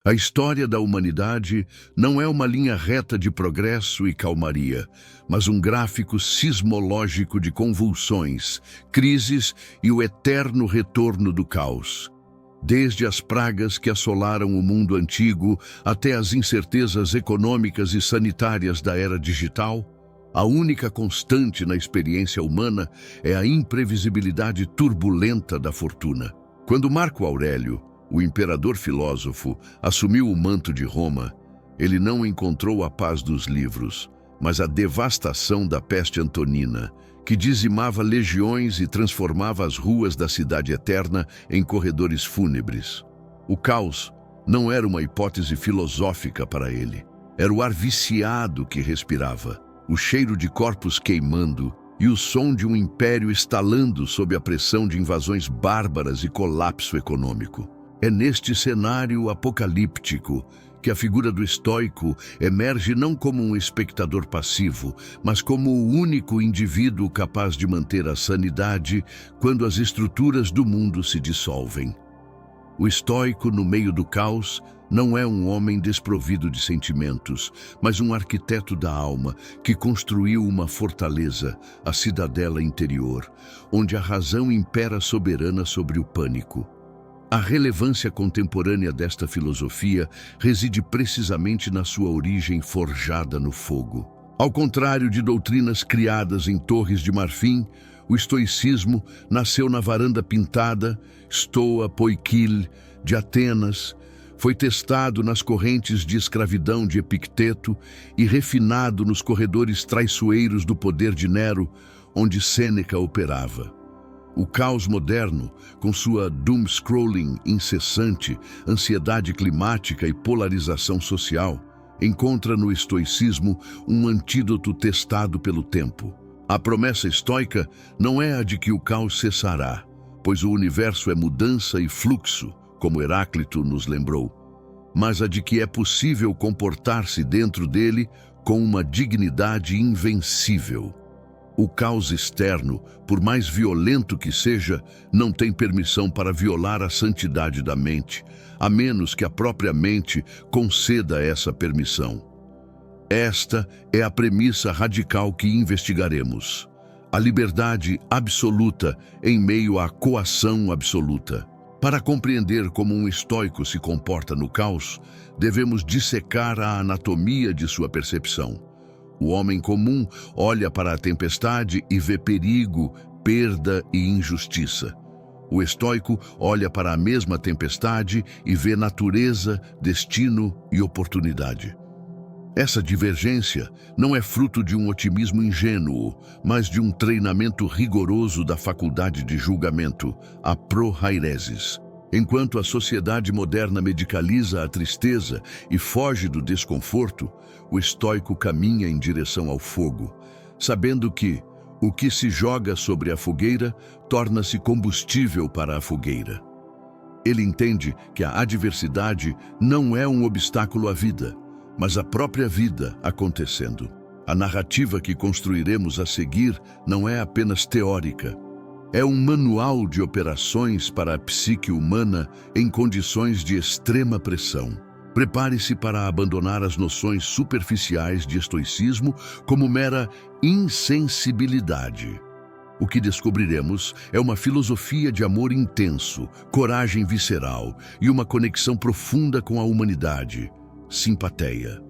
A história da humanidade não é uma linha reta de progresso e calmaria, mas um gráfico sismológico de convulsões, crises e o eterno retorno do caos. Desde as pragas que assolaram o mundo antigo até as incertezas econômicas e sanitárias da era digital, a única constante na experiência humana é a imprevisibilidade turbulenta da fortuna. Quando Marco Aurélio, o imperador filósofo, assumiu o manto de Roma, ele não encontrou a paz dos livros, mas a devastação da peste antonina, que dizimava legiões e transformava as ruas da cidade eterna em corredores fúnebres. O caos não era uma hipótese filosófica para ele. Era o ar viciado que respirava, o cheiro de corpos queimando e o som de um império estalando sob a pressão de invasões bárbaras e colapso econômico. É neste cenário apocalíptico que a figura do estoico emerge não como um espectador passivo, mas como o único indivíduo capaz de manter a sanidade quando as estruturas do mundo se dissolvem. O estoico, no meio do caos, não é um homem desprovido de sentimentos, mas um arquiteto da alma que construiu uma fortaleza, a cidadela interior, onde a razão impera soberana sobre o pânico. A relevância contemporânea desta filosofia reside precisamente na sua origem forjada no fogo. Ao contrário de doutrinas criadas em torres de marfim, o estoicismo nasceu na varanda pintada, Stoa Poikile, de Atenas, foi testado nas correntes de escravidão de Epicteto e refinado nos corredores traiçoeiros do poder de Nero, onde Sêneca operava. O caos moderno, com sua doom-scrolling incessante, ansiedade climática e polarização social, encontra no estoicismo um antídoto testado pelo tempo. A promessa estoica não é a de que o caos cessará, pois o universo é mudança e fluxo, como Heráclito nos lembrou, mas a de que é possível comportar-se dentro dele com uma dignidade invencível. O caos externo, por mais violento que seja, não tem permissão para violar a santidade da mente, a menos que a própria mente conceda essa permissão. Esta é a premissa radical que investigaremos. A liberdade absoluta em meio à coação absoluta. Para compreender como um estoico se comporta no caos, devemos dissecar a anatomia de sua percepção. O homem comum olha para a tempestade e vê perigo, perda e injustiça. O estoico olha para a mesma tempestade e vê natureza, destino e oportunidade. Essa divergência não é fruto de um otimismo ingênuo, mas de um treinamento rigoroso da faculdade de julgamento, a prohairesis. Enquanto a sociedade moderna medicaliza a tristeza e foge do desconforto, o estoico caminha em direção ao fogo, sabendo que o que se joga sobre a fogueira torna-se combustível para a fogueira. Ele entende que a adversidade não é um obstáculo à vida, mas a própria vida acontecendo. A narrativa que construiremos a seguir não é apenas teórica. É um manual de operações para a psique humana em condições de extrema pressão. Prepare-se para abandonar as noções superficiais de estoicismo como mera insensibilidade. O que descobriremos é uma filosofia de amor intenso, coragem visceral e uma conexão profunda com a humanidade, simpatia.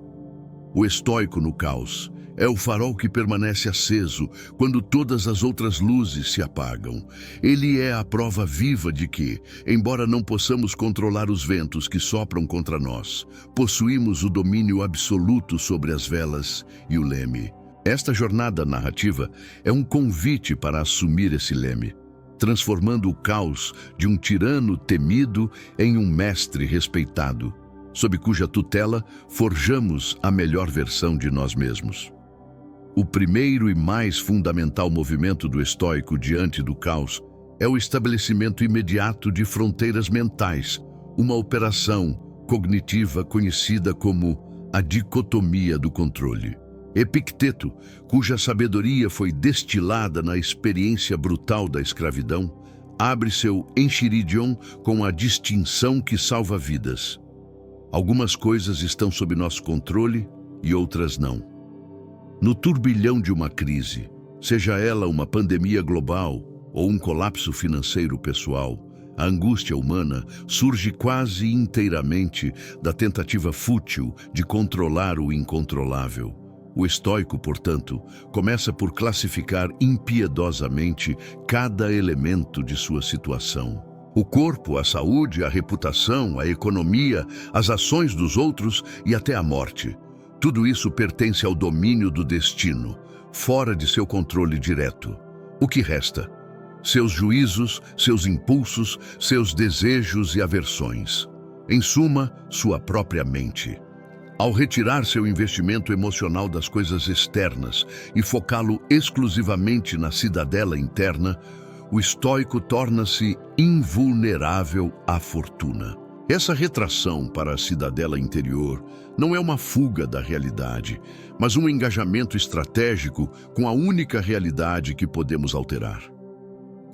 O estoico no caos é o farol que permanece aceso quando todas as outras luzes se apagam. Ele é a prova viva de que, embora não possamos controlar os ventos que sopram contra nós, possuímos o domínio absoluto sobre as velas e o leme. Esta jornada narrativa é um convite para assumir esse leme, transformando o caos de um tirano temido em um mestre respeitado, sob cuja tutela forjamos a melhor versão de nós mesmos. O primeiro e mais fundamental movimento do estoico diante do caos é o estabelecimento imediato de fronteiras mentais, uma operação cognitiva conhecida como a dicotomia do controle. Epicteto, cuja sabedoria foi destilada na experiência brutal da escravidão, abre seu Enchiridion com a distinção que salva vidas. Algumas coisas estão sob nosso controle e outras não. No turbilhão de uma crise, seja ela uma pandemia global ou um colapso financeiro pessoal, a angústia humana surge quase inteiramente da tentativa fútil de controlar o incontrolável. O estoico, portanto, começa por classificar impiedosamente cada elemento de sua situação. O corpo, a saúde, a reputação, a economia, as ações dos outros e até a morte. Tudo isso pertence ao domínio do destino, fora de seu controle direto. O que resta? Seus juízos, seus impulsos, seus desejos e aversões. Em suma, sua própria mente. Ao retirar seu investimento emocional das coisas externas e focá-lo exclusivamente na cidadela interna, o estoico torna-se invulnerável à fortuna. Essa retração para a cidadela interior não é uma fuga da realidade, mas um engajamento estratégico com a única realidade que podemos alterar.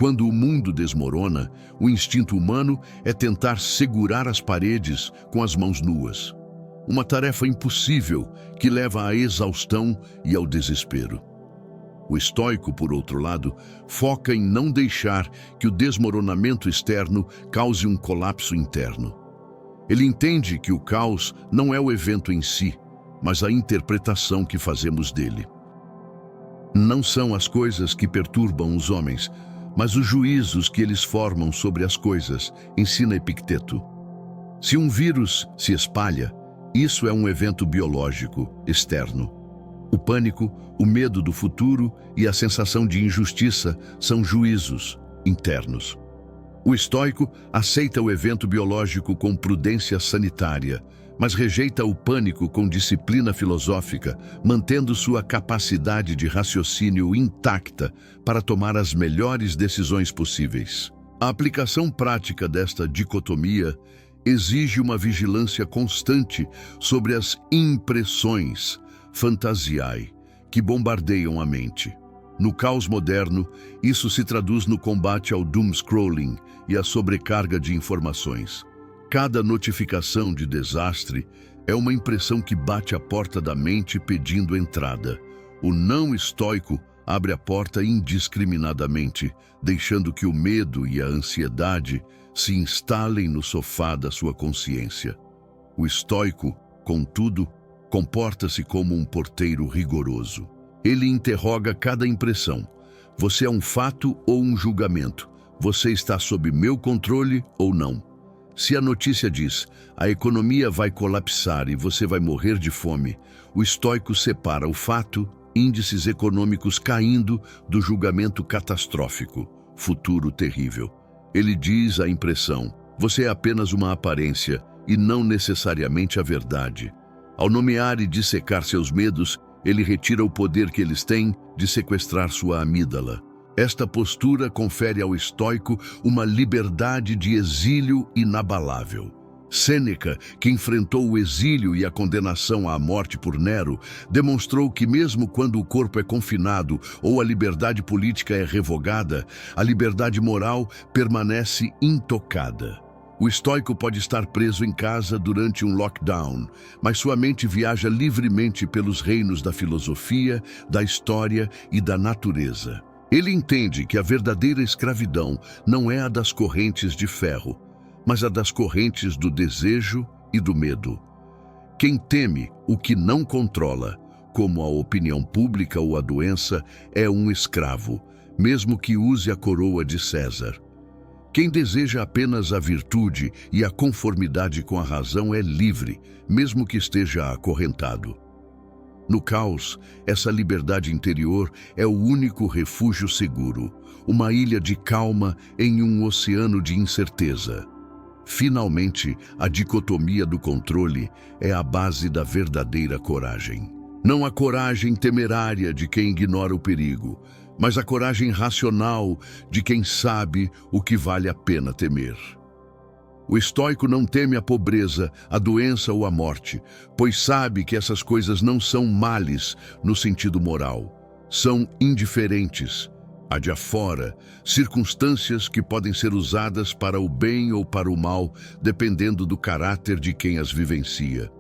Quando o mundo desmorona, o instinto humano é tentar segurar as paredes com as mãos nuas. Uma tarefa impossível que leva à exaustão e ao desespero. O estoico, por outro lado, foca em não deixar que o desmoronamento externo cause um colapso interno. Ele entende que o caos não é o evento em si, mas a interpretação que fazemos dele. Não são as coisas que perturbam os homens, mas os juízos que eles formam sobre as coisas, ensina Epicteto. Se um vírus se espalha, isso é um evento biológico externo. O pânico, o medo do futuro e a sensação de injustiça são juízos internos. O estoico aceita o evento biológico com prudência sanitária, mas rejeita o pânico com disciplina filosófica, mantendo sua capacidade de raciocínio intacta para tomar as melhores decisões possíveis. A aplicação prática desta dicotomia exige uma vigilância constante sobre as impressões fantasiae que bombardeiam a mente. No caos moderno, isso se traduz no combate ao doom-scrolling e à sobrecarga de informações. Cada notificação de desastre é uma impressão que bate à porta da mente pedindo entrada. O não estoico abre a porta indiscriminadamente, deixando que o medo e a ansiedade se instalem no sofá da sua consciência. O estoico, contudo, comporta-se como um porteiro rigoroso. Ele interroga cada impressão. Você é um fato ou um julgamento? Você está sob meu controle ou não? Se a notícia diz, a economia vai colapsar e você vai morrer de fome, o estoico separa o fato, índices econômicos caindo, do julgamento catastrófico, futuro terrível. Ele diz à impressão, você é apenas uma aparência e não necessariamente a verdade. Ao nomear e dissecar seus medos, ele retira o poder que eles têm de sequestrar sua amígdala. Esta postura confere ao estoico uma liberdade de exílio inabalável. Sêneca, que enfrentou o exílio e a condenação à morte por Nero, demonstrou que mesmo quando o corpo é confinado ou a liberdade política é revogada, a liberdade moral permanece intocada. O estoico pode estar preso em casa durante um lockdown, mas sua mente viaja livremente pelos reinos da filosofia, da história e da natureza. Ele entende que a verdadeira escravidão não é a das correntes de ferro, mas a das correntes do desejo e do medo. Quem teme o que não controla, como a opinião pública ou a doença, é um escravo, mesmo que use a coroa de César. Quem deseja apenas a virtude e a conformidade com a razão é livre, mesmo que esteja acorrentado. No caos, essa liberdade interior é o único refúgio seguro, uma ilha de calma em um oceano de incerteza. Finalmente, a dicotomia do controle é a base da verdadeira coragem. Não a coragem temerária de quem ignora o perigo, mas a coragem racional de quem sabe o que vale a pena temer. O estoico não teme a pobreza, a doença ou a morte, pois sabe que essas coisas não são males no sentido moral. São indiferentes, Há de afora circunstâncias que podem ser usadas para o bem ou para o mal, dependendo do caráter de quem as vivencia.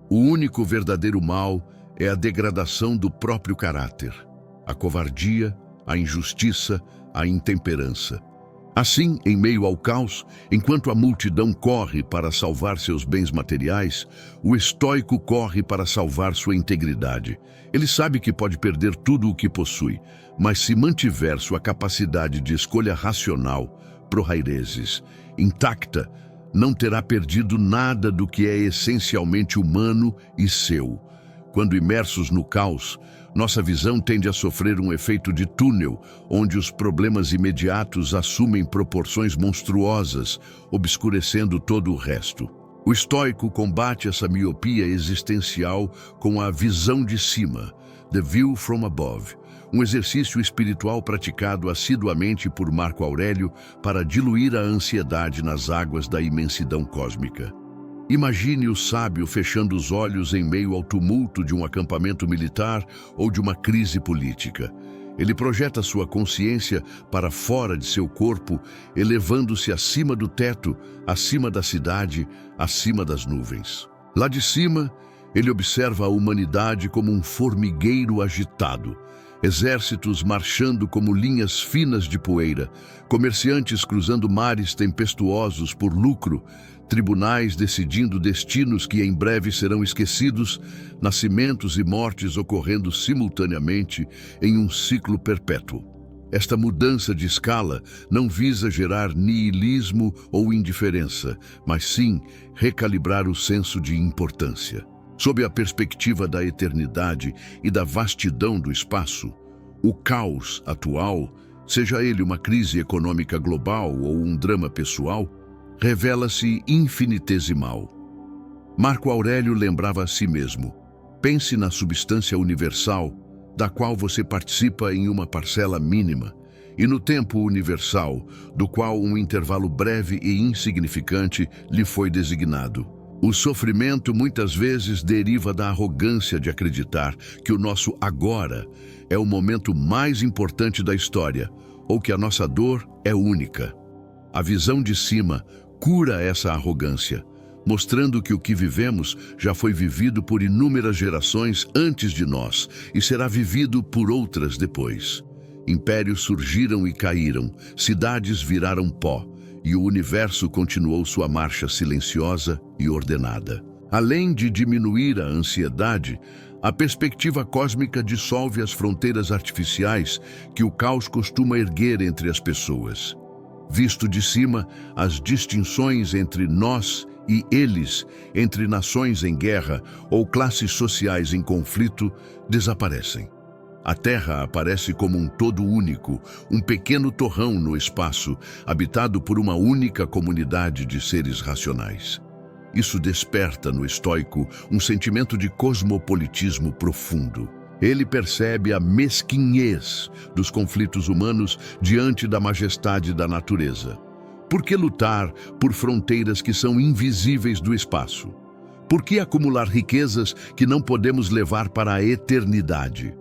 O único verdadeiro mal é a degradação do próprio caráter, a covardia, a injustiça, a intemperança. Assim, em meio ao caos, enquanto a multidão corre para salvar seus bens materiais, o estoico corre para salvar sua integridade. Ele sabe que pode perder tudo o que possui, mas se mantiver sua capacidade de escolha racional, prohaireses, intacta, não terá perdido nada do que é essencialmente humano e seu. Quando imersos no caos, nossa visão tende a sofrer um efeito de túnel, onde os problemas imediatos assumem proporções monstruosas, obscurecendo todo o resto. O estoico combate essa miopia existencial com a visão de cima, the view from above, um exercício espiritual praticado assiduamente por Marco Aurélio para diluir a ansiedade nas águas da imensidão cósmica. Imagine o sábio fechando os olhos em meio ao tumulto de um acampamento militar ou de uma crise política. Ele projeta sua consciência para fora de seu corpo, elevando-se acima do teto, acima da cidade, acima das nuvens. Lá de cima, ele observa a humanidade como um formigueiro agitado, exércitos marchando como linhas finas de poeira, comerciantes cruzando mares tempestuosos por lucro, tribunais decidindo destinos que em breve serão esquecidos, nascimentos e mortes ocorrendo simultaneamente em um ciclo perpétuo. Esta mudança de escala não visa gerar niilismo ou indiferença, mas sim recalibrar o senso de importância. Sob a perspectiva da eternidade e da vastidão do espaço, o caos atual, seja ele uma crise econômica global ou um drama pessoal, revela-se infinitesimal. Marco Aurélio lembrava a si mesmo: pense na substância universal, da qual você participa em uma parcela mínima, e no tempo universal, do qual um intervalo breve e insignificante lhe foi designado. O sofrimento muitas vezes deriva da arrogância de acreditar que o nosso agora é o momento mais importante da história, ou que a nossa dor é única. A visão de cima cura essa arrogância, mostrando que o que vivemos já foi vivido por inúmeras gerações antes de nós e será vivido por outras depois. Impérios surgiram e caíram, cidades viraram pó, e o universo continuou sua marcha silenciosa e ordenada. Além de diminuir a ansiedade, a perspectiva cósmica dissolve as fronteiras artificiais que o caos costuma erguer entre as pessoas. Visto de cima, as distinções entre nós e eles, entre nações em guerra ou classes sociais em conflito, desaparecem. A Terra aparece como um todo único, um pequeno torrão no espaço, habitado por uma única comunidade de seres racionais. Isso desperta no estoico um sentimento de cosmopolitismo profundo. Ele percebe a mesquinhez dos conflitos humanos diante da majestade da natureza. Por que lutar por fronteiras que são invisíveis do espaço? Por que acumular riquezas que não podemos levar para a eternidade?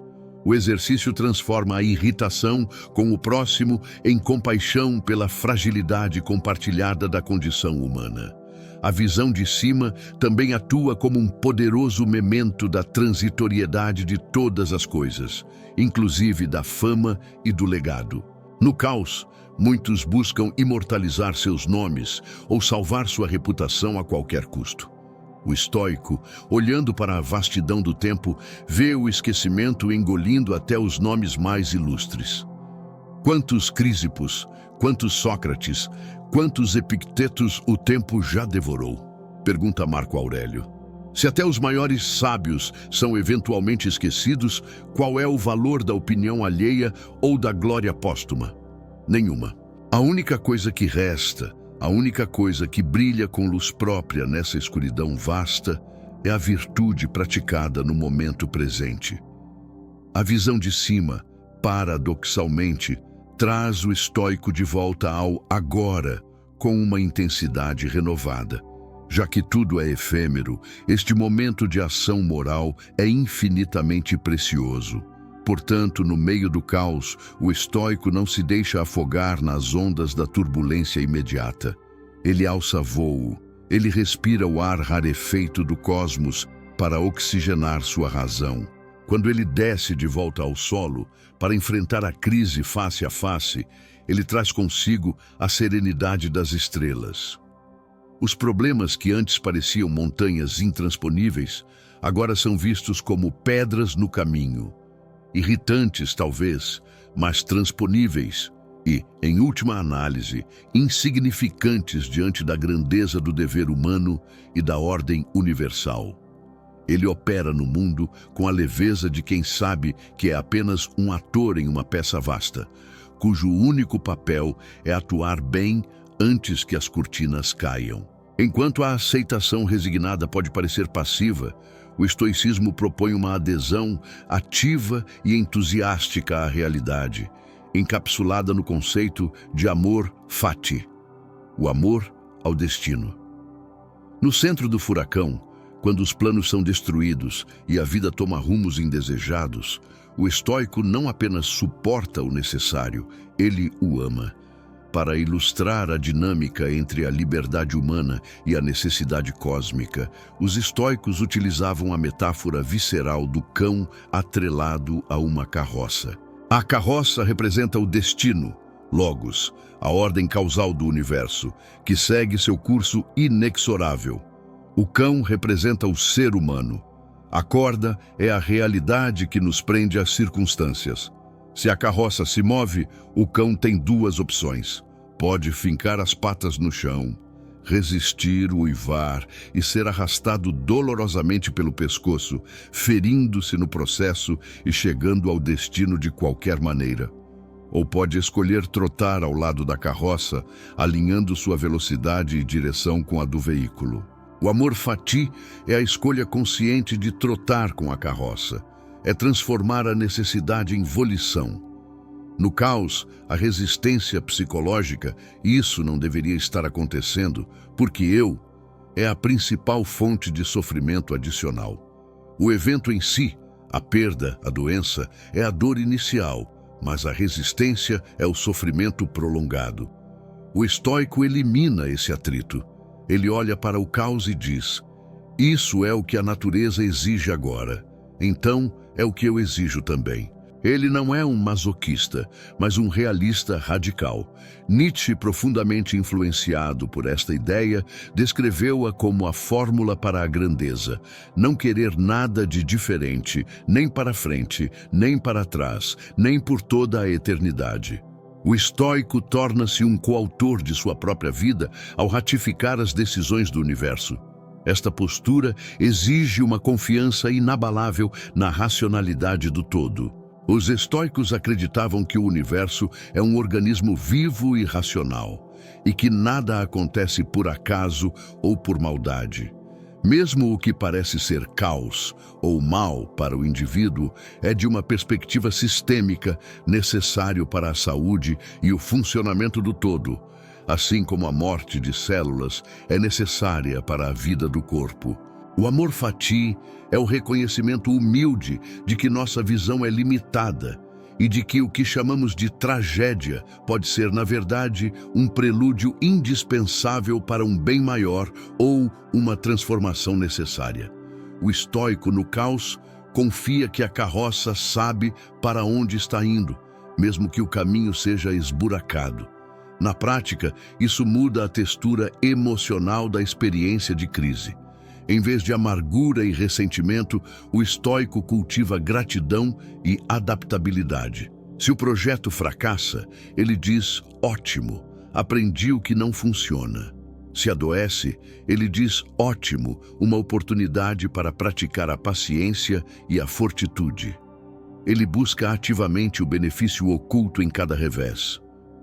O exercício transforma a irritação com o próximo em compaixão pela fragilidade compartilhada da condição humana. A visão de cima também atua como um poderoso memento da transitoriedade de todas as coisas, inclusive da fama e do legado. No caos, muitos buscam imortalizar seus nomes ou salvar sua reputação a qualquer custo. O estoico, olhando para a vastidão do tempo, vê o esquecimento engolindo até os nomes mais ilustres. Quantos Crísipos, quantos Sócrates, quantos Epictetos o tempo já devorou? Pergunta Marco Aurélio. Se até os maiores sábios são eventualmente esquecidos, qual é o valor da opinião alheia ou da glória póstuma? Nenhuma. A única coisa que resta, a única coisa que brilha com luz própria nessa escuridão vasta, é a virtude praticada no momento presente. A visão de cima, paradoxalmente, traz o estoico de volta ao agora, com uma intensidade renovada. Já que tudo é efêmero, este momento de ação moral é infinitamente precioso. Portanto, no meio do caos, o estoico não se deixa afogar nas ondas da turbulência imediata. Ele alça voo, ele respira o ar rarefeito do cosmos para oxigenar sua razão. Quando ele desce de volta ao solo para enfrentar a crise face a face, ele traz consigo a serenidade das estrelas. Os problemas que antes pareciam montanhas intransponíveis, agora são vistos como pedras no caminho. Irritantes, talvez, mas transponíveis e, em última análise, insignificantes diante da grandeza do dever humano e da ordem universal. Ele opera no mundo com a leveza de quem sabe que é apenas um ator em uma peça vasta, cujo único papel é atuar bem antes que as cortinas caiam. Enquanto a aceitação resignada pode parecer passiva, o estoicismo propõe uma adesão ativa e entusiástica à realidade, encapsulada no conceito de amor fati, o amor ao destino. No centro do furacão, quando os planos são destruídos e a vida toma rumos indesejados, o estoico não apenas suporta o necessário, ele o ama. Para ilustrar a dinâmica entre a liberdade humana e a necessidade cósmica, os estoicos utilizavam a metáfora visceral do cão atrelado a uma carroça. A carroça representa o destino, logos, a ordem causal do universo, que segue seu curso inexorável. O cão representa o ser humano. A corda é a realidade que nos prende às circunstâncias. Se a carroça se move, o cão tem duas opções. Pode fincar as patas no chão, resistir, uivar e ser arrastado dolorosamente pelo pescoço, ferindo-se no processo e chegando ao destino de qualquer maneira. Ou pode escolher trotar ao lado da carroça, alinhando sua velocidade e direção com a do veículo. O amor fati é a escolha consciente de trotar com a carroça. É transformar a necessidade em volição. No caos, a resistência psicológica, isso não deveria estar acontecendo, porque eu é a principal fonte de sofrimento adicional. O evento em si, a perda, a doença, é a dor inicial, mas a resistência é o sofrimento prolongado. O estoico elimina esse atrito. Ele olha para o caos e diz: isso é o que a natureza exige agora, então é o que eu exijo também. Ele não é um masoquista, mas um realista radical. Nietzsche, profundamente influenciado por esta ideia, descreveu-a como a fórmula para a grandeza: não querer nada de diferente, nem para frente, nem para trás, nem por toda a eternidade. O estoico torna-se um coautor de sua própria vida ao ratificar as decisões do universo. Esta postura exige uma confiança inabalável na racionalidade do todo. Os estoicos acreditavam que o universo é um organismo vivo e racional, e que nada acontece por acaso ou por maldade. Mesmo o que parece ser caos ou mal para o indivíduo é, de uma perspectiva sistêmica, necessário para a saúde e o funcionamento do todo, assim como a morte de células é necessária para a vida do corpo. O amor fati é o reconhecimento humilde de que nossa visão é limitada e de que o que chamamos de tragédia pode ser, na verdade, um prelúdio indispensável para um bem maior ou uma transformação necessária. O estoico, no caos, confia que a carroça sabe para onde está indo, mesmo que o caminho seja esburacado. Na prática, isso muda a textura emocional da experiência de crise. Em vez de amargura e ressentimento, o estoico cultiva gratidão e adaptabilidade. Se o projeto fracassa, ele diz: ótimo, aprendi o que não funciona. Se adoece, ele diz: ótimo, uma oportunidade para praticar a paciência e a fortitude. Ele busca ativamente o benefício oculto em cada revés.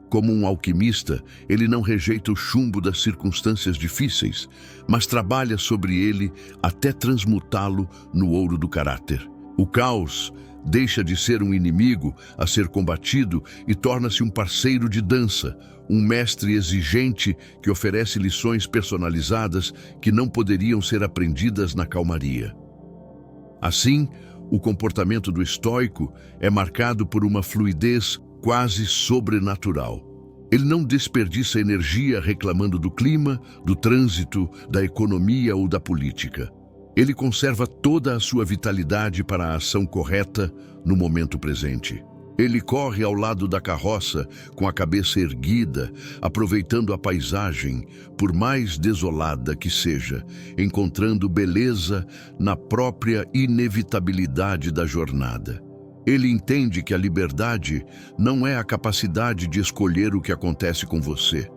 Como um alquimista, ele não rejeita o chumbo das circunstâncias difíceis, mas trabalha sobre ele até transmutá-lo no ouro do caráter. O caos deixa de ser um inimigo a ser combatido e torna-se um parceiro de dança, um mestre exigente que oferece lições personalizadas que não poderiam ser aprendidas na calmaria. Assim, o comportamento do estoico é marcado por uma fluidez quase sobrenatural. Ele não desperdiça energia reclamando do clima, do trânsito, da economia ou da política. Ele conserva toda a sua vitalidade para a ação correta no momento presente. Ele corre ao lado da carroça com a cabeça erguida, aproveitando a paisagem, por mais desolada que seja, encontrando beleza na própria inevitabilidade da jornada. Ele entende que a liberdade não é a capacidade de escolher o que acontece com você,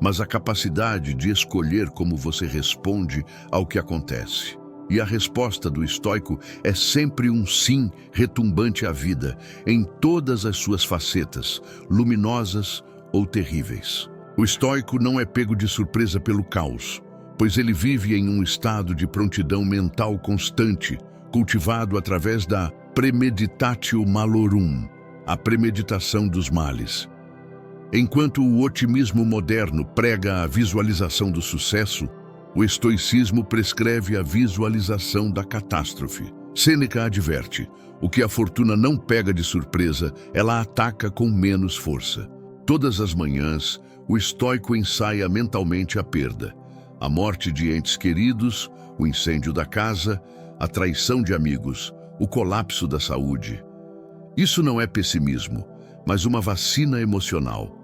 mas a capacidade de escolher como você responde ao que acontece. E a resposta do estoico é sempre um sim retumbante à vida, em todas as suas facetas, luminosas ou terríveis. O estoico não é pego de surpresa pelo caos, pois ele vive em um estado de prontidão mental constante, cultivado através da premeditatio malorum, a premeditação dos males. Enquanto o otimismo moderno prega a visualização do sucesso, o estoicismo prescreve a visualização da catástrofe. Sêneca adverte: o que a fortuna não pega de surpresa, ela ataca com menos força. Todas as manhãs, o estoico ensaia mentalmente a perda, a morte de entes queridos, o incêndio da casa, a traição de amigos, o colapso da saúde. Isso não é pessimismo, mas uma vacina emocional.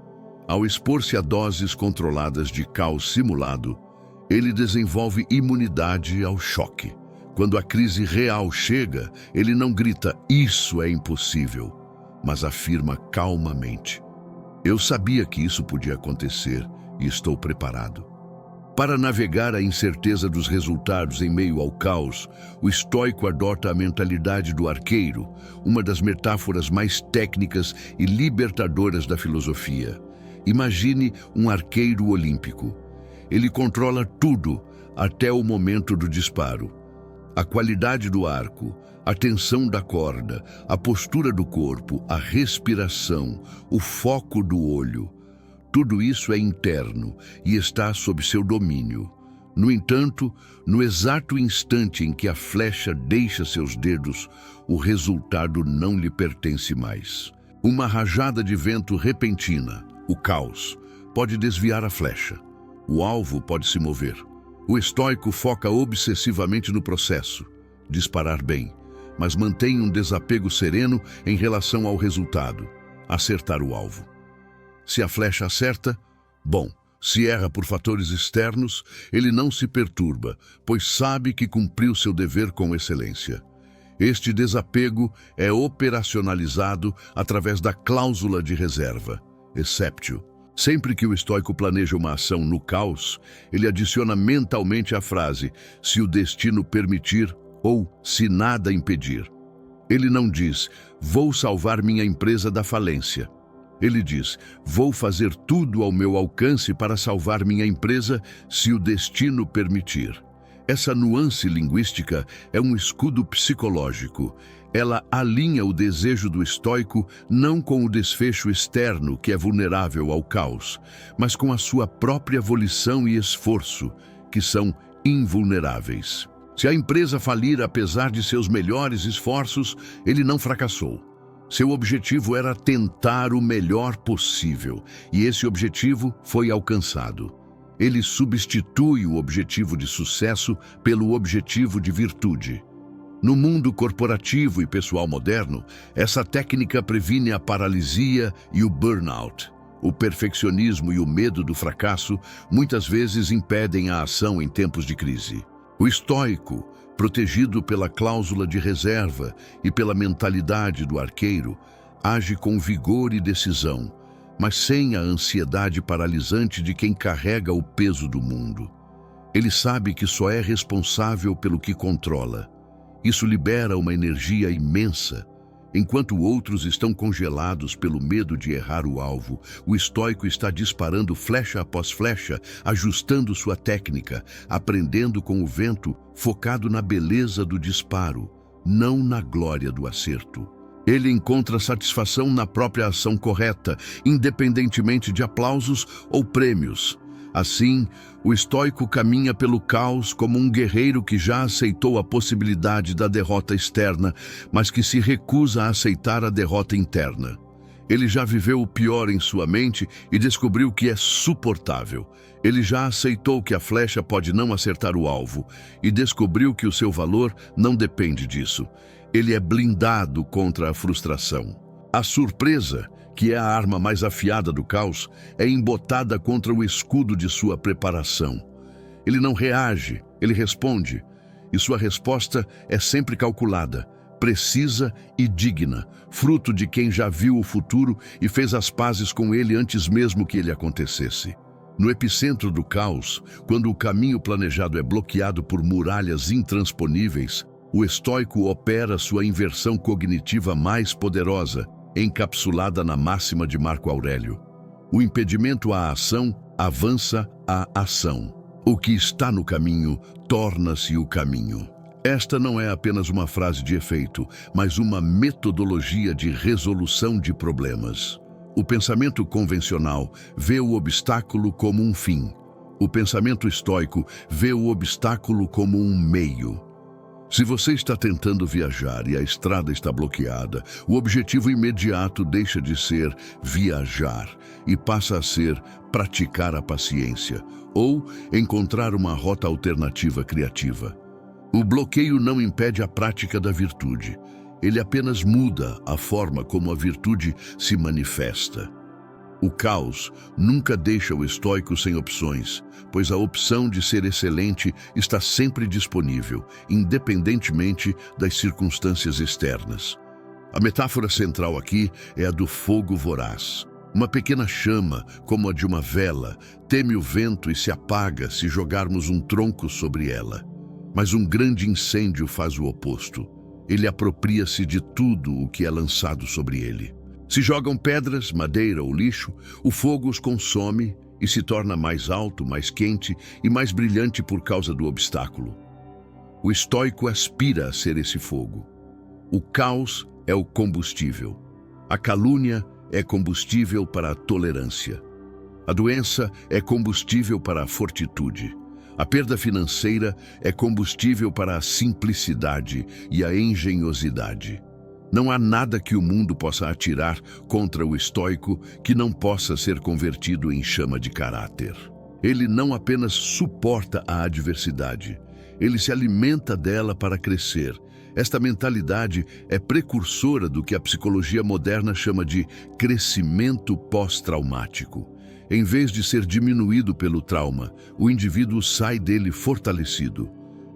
Ao expor-se a doses controladas de caos simulado, ele desenvolve imunidade ao choque. Quando a crise real chega, ele não grita "isso é impossível", mas afirma calmamente: "Eu sabia que isso podia acontecer e estou preparado". Para navegar a incerteza dos resultados em meio ao caos, o estoico adota a mentalidade do arqueiro, uma das metáforas mais técnicas e libertadoras da filosofia. Imagine um arqueiro olímpico. Ele controla tudo até o momento do disparo. A qualidade do arco, a tensão da corda, a postura do corpo, a respiração, o foco do olho. Tudo isso é interno e está sob seu domínio. No entanto, no exato instante em que a flecha deixa seus dedos, o resultado não lhe pertence mais. Uma rajada de vento repentina, o caos, pode desviar a flecha. O alvo pode se mover. O estoico foca obsessivamente no processo, disparar bem, mas mantém um desapego sereno em relação ao resultado, acertar o alvo. Se a flecha acerta, bom. Se erra por fatores externos, ele não se perturba, pois sabe que cumpriu seu dever com excelência. Este desapego é operacionalizado através da cláusula de reserva, exceptio. Sempre que o estoico planeja uma ação no caos, ele adiciona mentalmente a frase "se o destino permitir" ou "se nada impedir". Ele não diz "vou salvar minha empresa da falência". Ele diz "vou fazer tudo ao meu alcance para salvar minha empresa se o destino permitir". Essa nuance linguística é um escudo psicológico. Ela alinha o desejo do estoico não com o desfecho externo, que é vulnerável ao caos, mas com a sua própria volição e esforço, que são invulneráveis. Se a empresa falir apesar de seus melhores esforços, ele não fracassou. Seu objetivo era tentar o melhor possível, e esse objetivo foi alcançado. Ele substitui o objetivo de sucesso pelo objetivo de virtude. No mundo corporativo e pessoal moderno, essa técnica previne a paralisia e o burnout. O perfeccionismo e o medo do fracasso muitas vezes impedem a ação em tempos de crise. O estoico, protegido pela cláusula de reserva e pela mentalidade do arqueiro, age com vigor e decisão, mas sem a ansiedade paralisante de quem carrega o peso do mundo. Ele sabe que só é responsável pelo que controla. Isso libera uma energia imensa. Enquanto outros estão congelados pelo medo de errar o alvo, o estoico está disparando flecha após flecha, ajustando sua técnica, aprendendo com o vento, focado na beleza do disparo, não na glória do acerto. Ele encontra satisfação na própria ação correta, independentemente de aplausos ou prêmios. Assim, o estoico caminha pelo caos como um guerreiro que já aceitou a possibilidade da derrota externa, mas que se recusa a aceitar a derrota interna. Ele já viveu o pior em sua mente e descobriu que é suportável. Ele já aceitou que a flecha pode não acertar o alvo e descobriu que o seu valor não depende disso. Ele é blindado contra a frustração. A surpresa, que é a arma mais afiada do caos, é embotada contra o escudo de sua preparação. Ele não reage, ele responde, e sua resposta é sempre calculada, precisa e digna, fruto de quem já viu o futuro e fez as pazes com ele antes mesmo que ele acontecesse. No epicentro do caos, quando o caminho planejado é bloqueado por muralhas intransponíveis, o estoico opera sua inversão cognitiva mais poderosa, encapsulada na máxima de Marco Aurélio. O impedimento à ação avança à ação. O que está no caminho torna-se o caminho. Esta não é apenas uma frase de efeito, mas uma metodologia de resolução de problemas. O pensamento convencional vê o obstáculo como um fim. O pensamento estoico vê o obstáculo como um meio. Se você está tentando viajar e a estrada está bloqueada, o objetivo imediato deixa de ser viajar e passa a ser praticar a paciência ou encontrar uma rota alternativa criativa. O bloqueio não impede a prática da virtude. Ele apenas muda a forma como a virtude se manifesta. O caos nunca deixa o estoico sem opções, pois a opção de ser excelente está sempre disponível, independentemente das circunstâncias externas. A metáfora central aqui é a do fogo voraz. Uma pequena chama, como a de uma vela, teme o vento e se apaga se jogarmos um tronco sobre ela. Mas um grande incêndio faz o oposto. Ele apropria-se de tudo o que é lançado sobre ele. Se jogam pedras, madeira ou lixo, o fogo os consome e se torna mais alto, mais quente e mais brilhante por causa do obstáculo. O estoico aspira a ser esse fogo. O caos é o combustível. A calúnia é combustível para a tolerância. A doença é combustível para a fortitude. A perda financeira é combustível para a simplicidade e a engenhosidade. Não há nada que o mundo possa atirar contra o estoico que não possa ser convertido em chama de caráter. Ele não apenas suporta a adversidade, ele se alimenta dela para crescer. Esta mentalidade é precursora do que a psicologia moderna chama de crescimento pós-traumático. Em vez de ser diminuído pelo trauma, o indivíduo sai dele fortalecido.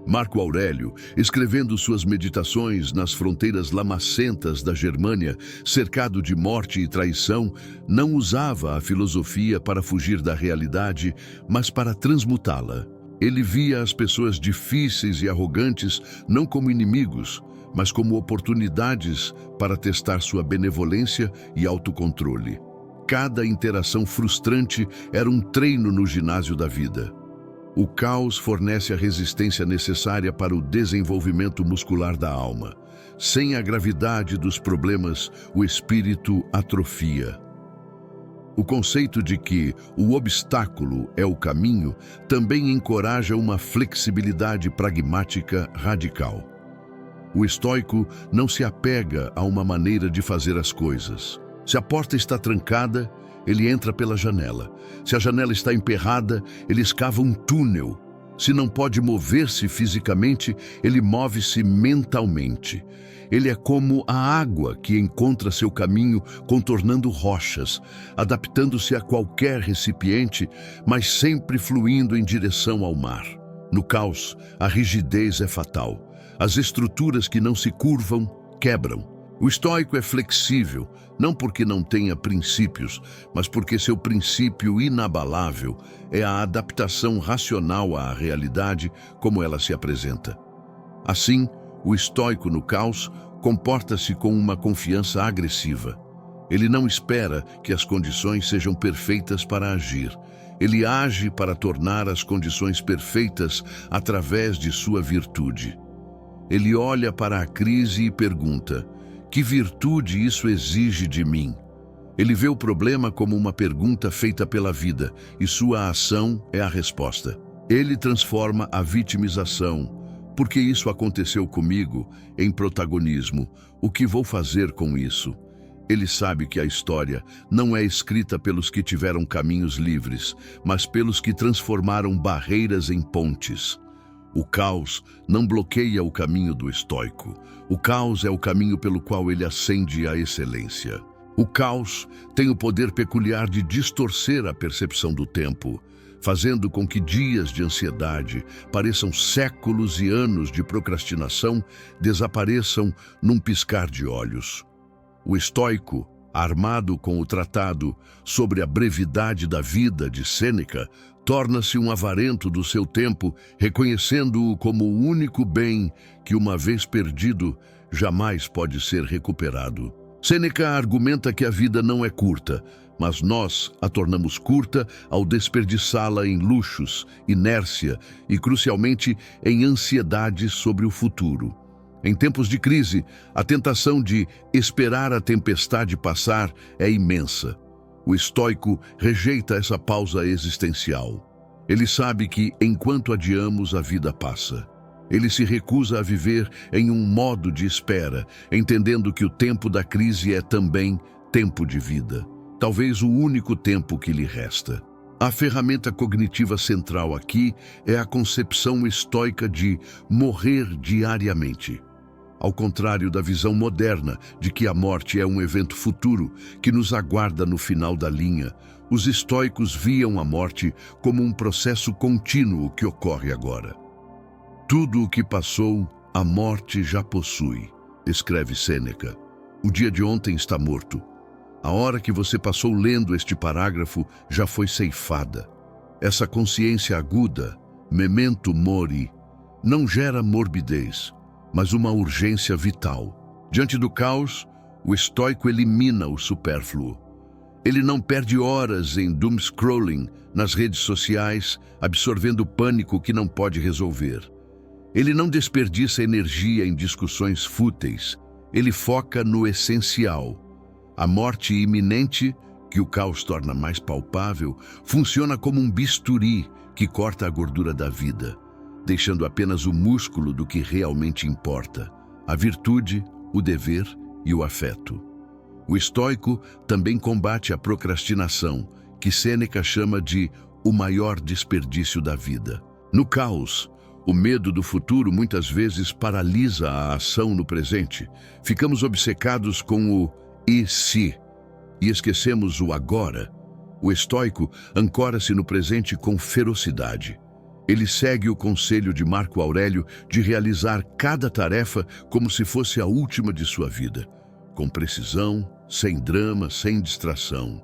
Marco Aurélio, escrevendo suas meditações nas fronteiras lamacentas da Germânia, cercado de morte e traição, não usava a filosofia para fugir da realidade, mas para transmutá-la. Ele via as pessoas difíceis e arrogantes não como inimigos, mas como oportunidades para testar sua benevolência e autocontrole. Cada interação frustrante era um treino no ginásio da vida. O caos fornece a resistência necessária para o desenvolvimento muscular da alma. Sem a gravidade dos problemas, o espírito atrofia. O conceito de que o obstáculo é o caminho também encoraja uma flexibilidade pragmática radical. O estoico não se apega a uma maneira de fazer as coisas. Se a porta está trancada, ele entra pela janela. Se a janela está emperrada, ele escava um túnel. Se não pode mover-se fisicamente, ele move-se mentalmente. Ele é como a água que encontra seu caminho contornando rochas, adaptando-se a qualquer recipiente, mas sempre fluindo em direção ao mar. No caos, a rigidez é fatal. As estruturas que não se curvam, quebram. O estoico é flexível, não porque não tenha princípios, mas porque seu princípio inabalável é a adaptação racional à realidade como ela se apresenta. Assim, o estoico no caos comporta-se com uma confiança agressiva. Ele não espera que as condições sejam perfeitas para agir. Ele age para tornar as condições perfeitas através de sua virtude. Ele olha para a crise e pergunta: que virtude isso exige de mim? Ele vê o problema como uma pergunta feita pela vida, e sua ação é a resposta. Ele transforma a vitimização, porque isso aconteceu comigo, em protagonismo. O que vou fazer com isso? Ele sabe que a história não é escrita pelos que tiveram caminhos livres, mas pelos que transformaram barreiras em pontes. O caos não bloqueia o caminho do estoico. O caos é o caminho pelo qual ele ascende à excelência. O caos tem o poder peculiar de distorcer a percepção do tempo, fazendo com que dias de ansiedade pareçam séculos e anos de procrastinação desapareçam num piscar de olhos. O estoico, armado com o tratado sobre a brevidade da vida de Sêneca, torna-se um avarento do seu tempo, reconhecendo-o como o único bem que, uma vez perdido, jamais pode ser recuperado. Sêneca argumenta que a vida não é curta, mas nós a tornamos curta ao desperdiçá-la em luxos, inércia e, crucialmente, em ansiedade sobre o futuro. Em tempos de crise, a tentação de esperar a tempestade passar é imensa. O estoico rejeita essa pausa existencial. Ele sabe que, enquanto adiamos, a vida passa. Ele se recusa a viver em um modo de espera, entendendo que o tempo da crise é também tempo de vida. Talvez o único tempo que lhe resta. A ferramenta cognitiva central aqui é a concepção estoica de morrer diariamente. Ao contrário da visão moderna de que a morte é um evento futuro que nos aguarda no final da linha, os estoicos viam a morte como um processo contínuo que ocorre agora. Tudo o que passou, a morte já possui, escreve Sêneca. O dia de ontem está morto. A hora que você passou lendo este parágrafo já foi ceifada. Essa consciência aguda, memento mori, não gera morbidez, mas uma urgência vital. Diante do caos, o estoico elimina o supérfluo. Ele não perde horas em doom-scrolling nas redes sociais, absorvendo pânico que não pode resolver. Ele não desperdiça energia em discussões fúteis. Ele foca no essencial. A morte iminente, que o caos torna mais palpável, funciona como um bisturi que corta a gordura da vida, deixando apenas o músculo do que realmente importa, a virtude, o dever e o afeto. O estoico também combate a procrastinação, que Sêneca chama de o maior desperdício da vida. No caos, o medo do futuro muitas vezes paralisa a ação no presente. Ficamos obcecados com o e se, e esquecemos o agora. O estoico ancora-se no presente com ferocidade. Ele segue o conselho de Marco Aurélio de realizar cada tarefa como se fosse a última de sua vida, com precisão, sem drama, sem distração.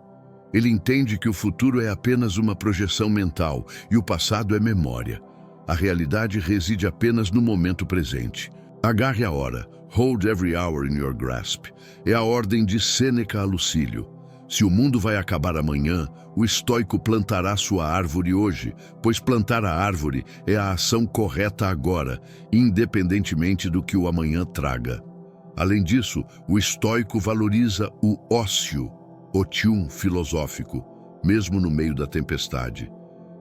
Ele entende que o futuro é apenas uma projeção mental e o passado é memória. A realidade reside apenas no momento presente. Agarre a hora, hold every hour in your grasp. É a ordem de Sêneca a Lucílio. Se o mundo vai acabar amanhã, o estoico plantará sua árvore hoje, pois plantar a árvore é a ação correta agora, independentemente do que o amanhã traga. Além disso, o estoico valoriza o ócio, otium filosófico, mesmo no meio da tempestade.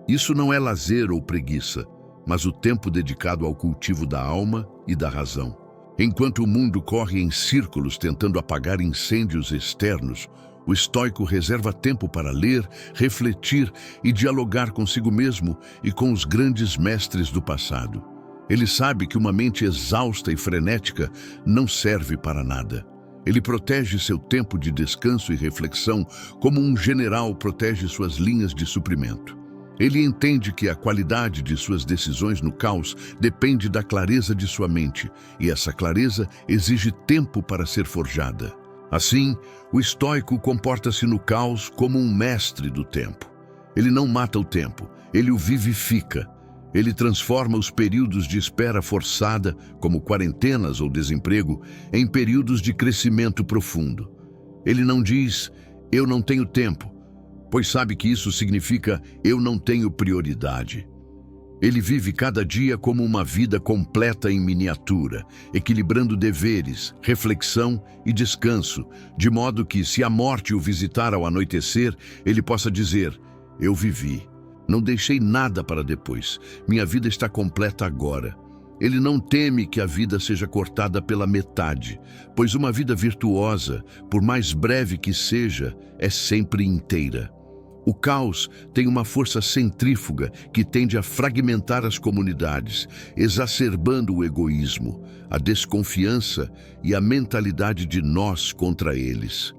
Isso não é lazer ou preguiça, mas o tempo dedicado ao cultivo da alma e da razão. Enquanto o mundo corre em círculos tentando apagar incêndios externos, o estoico reserva tempo para ler, refletir e dialogar consigo mesmo e com os grandes mestres do passado. Ele sabe que uma mente exausta e frenética não serve para nada. Ele protege seu tempo de descanso e reflexão como um general protege suas linhas de suprimento. Ele entende que a qualidade de suas decisões no caos depende da clareza de sua mente, e essa clareza exige tempo para ser forjada. Assim, o estoico comporta-se no caos como um mestre do tempo. Ele não mata o tempo, ele o vivifica. Ele transforma os períodos de espera forçada, como quarentenas ou desemprego, em períodos de crescimento profundo. Ele não diz, eu não tenho tempo, pois sabe que isso significa eu não tenho prioridade. Ele vive cada dia como uma vida completa em miniatura, equilibrando deveres, reflexão e descanso, de modo que, se a morte o visitar ao anoitecer, ele possa dizer: eu vivi. Não deixei nada para depois. Minha vida está completa agora. Ele não teme que a vida seja cortada pela metade, pois uma vida virtuosa, por mais breve que seja, é sempre inteira. O caos tem uma força centrífuga que tende a fragmentar as comunidades, exacerbando o egoísmo, a desconfiança e a mentalidade de nós contra eles.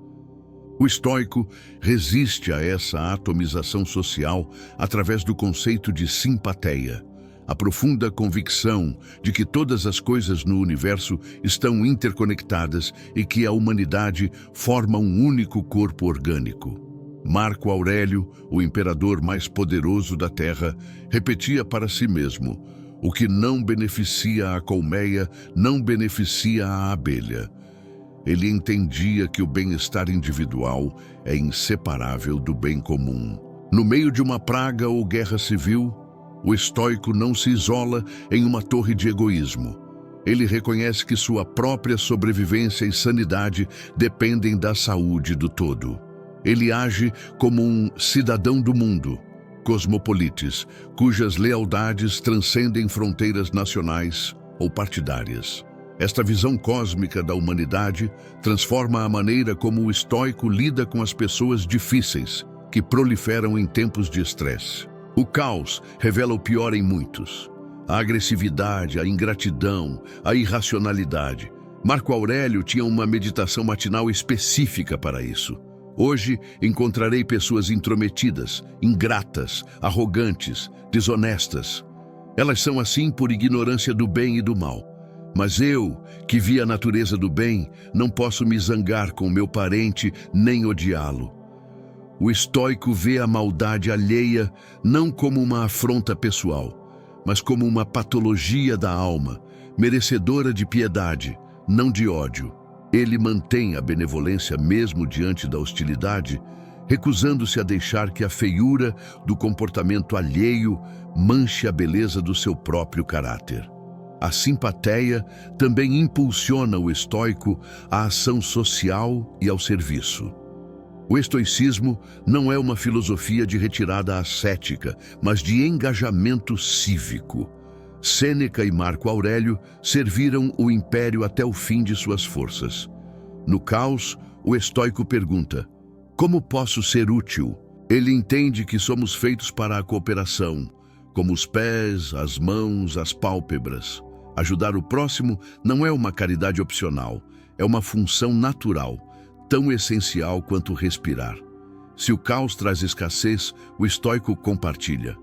O estoico resiste a essa atomização social através do conceito de simpatia, a profunda convicção de que todas as coisas no universo estão interconectadas e que a humanidade forma um único corpo orgânico. Marco Aurélio, o imperador mais poderoso da Terra, repetia para si mesmo: o que não beneficia a colmeia não beneficia a abelha. Ele entendia que o bem-estar individual é inseparável do bem comum. No meio de uma praga ou guerra civil, o estoico não se isola em uma torre de egoísmo. Ele reconhece que sua própria sobrevivência e sanidade dependem da saúde do todo. Ele age como um cidadão do mundo, cosmopolites, cujas lealdades transcendem fronteiras nacionais ou partidárias. Esta visão cósmica da humanidade transforma a maneira como o estoico lida com as pessoas difíceis, que proliferam em tempos de estresse. O caos revela o pior em muitos: a agressividade, a ingratidão, a irracionalidade. Marco Aurélio tinha uma meditação matinal específica para isso. Hoje encontrarei pessoas intrometidas, ingratas, arrogantes, desonestas. Elas são assim por ignorância do bem e do mal. Mas eu, que vi a natureza do bem, não posso me zangar com meu parente nem odiá-lo. O estoico vê a maldade alheia não como uma afronta pessoal, mas como uma patologia da alma, merecedora de piedade, não de ódio. Ele mantém a benevolência mesmo diante da hostilidade, recusando-se a deixar que a feiura do comportamento alheio manche a beleza do seu próprio caráter. A simpatia também impulsiona o estoico à ação social e ao serviço. O estoicismo não é uma filosofia de retirada ascética, mas de engajamento cívico. Sêneca e Marco Aurélio serviram o império até o fim de suas forças. No caos, o estoico pergunta: como posso ser útil? Ele entende que somos feitos para a cooperação, como os pés, as mãos, as pálpebras. Ajudar o próximo não é uma caridade opcional, é uma função natural, tão essencial quanto respirar. Se o caos traz escassez, o estoico compartilha.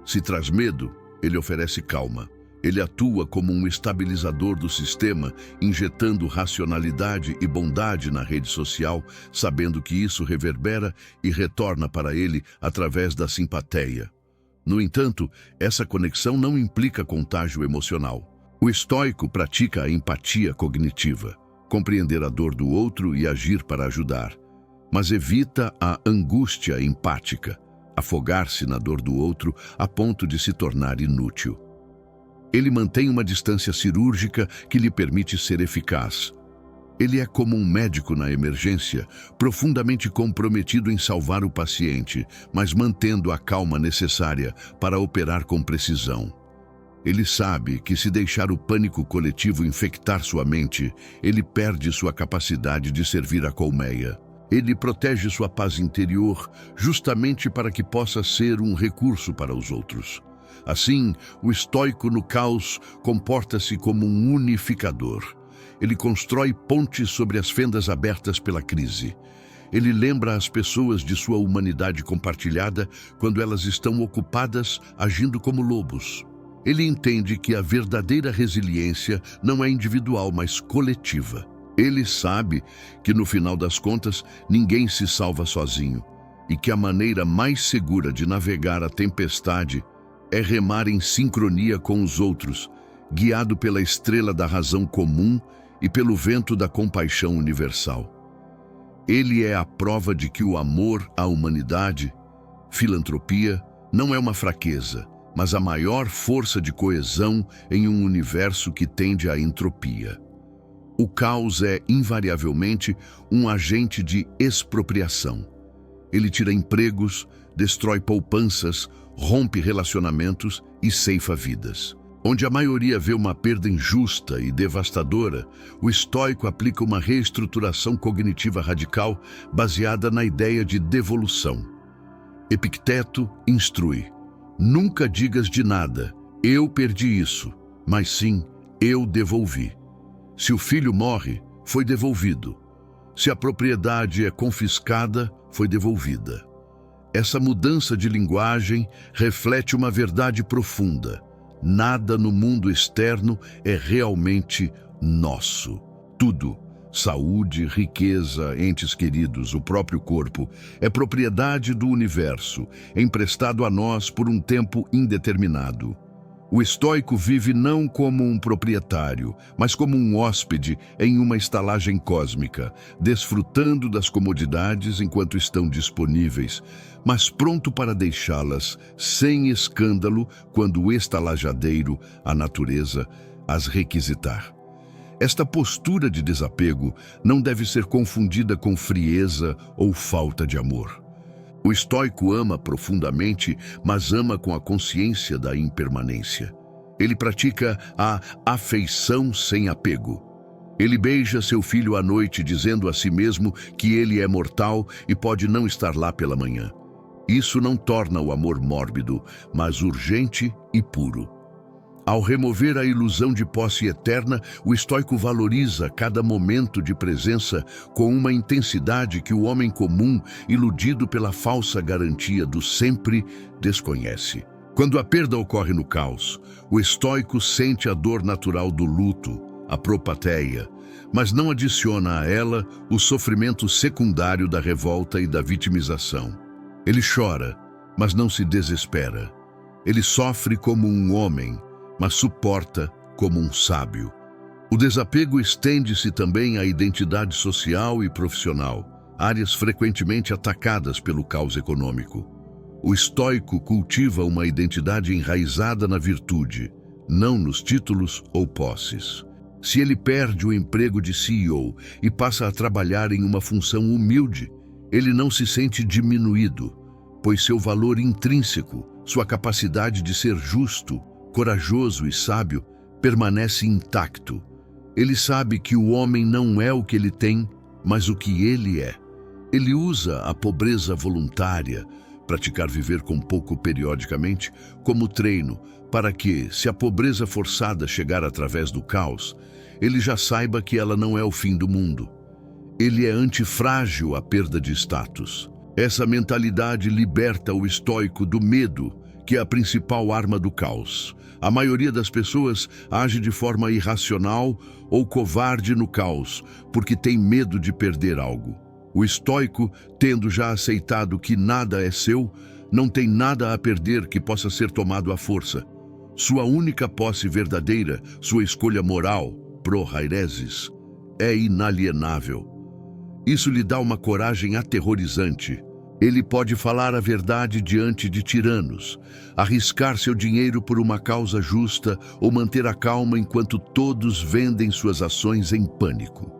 Se traz medo, ele oferece calma. Ele atua como um estabilizador do sistema, injetando racionalidade e bondade na rede social, sabendo que isso reverbera e retorna para ele através da simpatia. No entanto, essa conexão não implica contágio emocional. O estoico pratica a empatia cognitiva, compreender a dor do outro e agir para ajudar, mas evita a angústia empática, afogar-se na dor do outro a ponto de se tornar inútil. Ele mantém uma distância cirúrgica que lhe permite ser eficaz. Ele é como um médico na emergência, profundamente comprometido em salvar o paciente, mas mantendo a calma necessária para operar com precisão. Ele sabe que, se deixar o pânico coletivo infectar sua mente, ele perde sua capacidade de servir a colmeia. Ele protege sua paz interior justamente para que possa ser um recurso para os outros. Assim, o estoico no caos comporta-se como um unificador. Ele constrói pontes sobre as fendas abertas pela crise. Ele lembra as pessoas de sua humanidade compartilhada quando elas estão ocupadas agindo como lobos. Ele entende que a verdadeira resiliência não é individual, mas coletiva. Ele sabe que, no final das contas, ninguém se salva sozinho e que a maneira mais segura de navegar a tempestade é remar em sincronia com os outros, guiado pela estrela da razão comum e pelo vento da compaixão universal. Ele é a prova de que o amor à humanidade, filantropia, não é uma fraqueza, mas a maior força de coesão em um universo que tende à entropia. O caos é, invariavelmente, um agente de expropriação. Ele tira empregos, destrói poupanças, rompe relacionamentos e ceifa vidas. Onde a maioria vê uma perda injusta e devastadora, o estoico aplica uma reestruturação cognitiva radical baseada na ideia de devolução. Epicteto instrui: nunca digas de nada, eu perdi isso, mas sim, eu devolvi. Se o filho morre, foi devolvido. Se a propriedade é confiscada, foi devolvida. Essa mudança de linguagem reflete uma verdade profunda. Nada no mundo externo é realmente nosso. Tudo, saúde, riqueza, entes queridos, o próprio corpo, é propriedade do universo, emprestado a nós por um tempo indeterminado. O estoico vive não como um proprietário, mas como um hóspede em uma estalagem cósmica, desfrutando das comodidades enquanto estão disponíveis, mas pronto para deixá-las sem escândalo quando o estalajadeiro, a natureza, as requisitar. Esta postura de desapego não deve ser confundida com frieza ou falta de amor. O estoico ama profundamente, mas ama com a consciência da impermanência. Ele pratica a afeição sem apego. Ele beija seu filho à noite, dizendo a si mesmo que ele é mortal e pode não estar lá pela manhã. Isso não torna o amor mórbido, mas urgente e puro. Ao remover a ilusão de posse eterna, o estoico valoriza cada momento de presença com uma intensidade que o homem comum, iludido pela falsa garantia do sempre, desconhece. Quando a perda ocorre no caos, o estoico sente a dor natural do luto, a propateia, mas não adiciona a ela o sofrimento secundário da revolta e da vitimização. Ele chora, mas não se desespera. Ele sofre como um homem, mas suporta como um sábio. O desapego estende-se também à identidade social e profissional, áreas frequentemente atacadas pelo caos econômico. O estoico cultiva uma identidade enraizada na virtude, não nos títulos ou posses. Se ele perde o emprego de CEO e passa a trabalhar em uma função humilde, ele não se sente diminuído, pois seu valor intrínseco, sua capacidade de ser justo, corajoso e sábio, permanece intacto. Ele sabe que o homem não é o que ele tem, mas o que ele é. Ele usa a pobreza voluntária, praticar viver com pouco periodicamente, como treino, para que, se a pobreza forçada chegar através do caos, ele já saiba que ela não é o fim do mundo. Ele é antifrágil à perda de status. Essa mentalidade liberta o estoico do medo, que é a principal arma do caos. A maioria das pessoas age de forma irracional ou covarde no caos, porque tem medo de perder algo. O estoico, tendo já aceitado que nada é seu, não tem nada a perder que possa ser tomado à força. Sua única posse verdadeira, sua escolha moral, pro hairesis, é inalienável. Isso lhe dá uma coragem aterrorizante. Ele pode falar a verdade diante de tiranos, arriscar seu dinheiro por uma causa justa ou manter a calma enquanto todos vendem suas ações em pânico.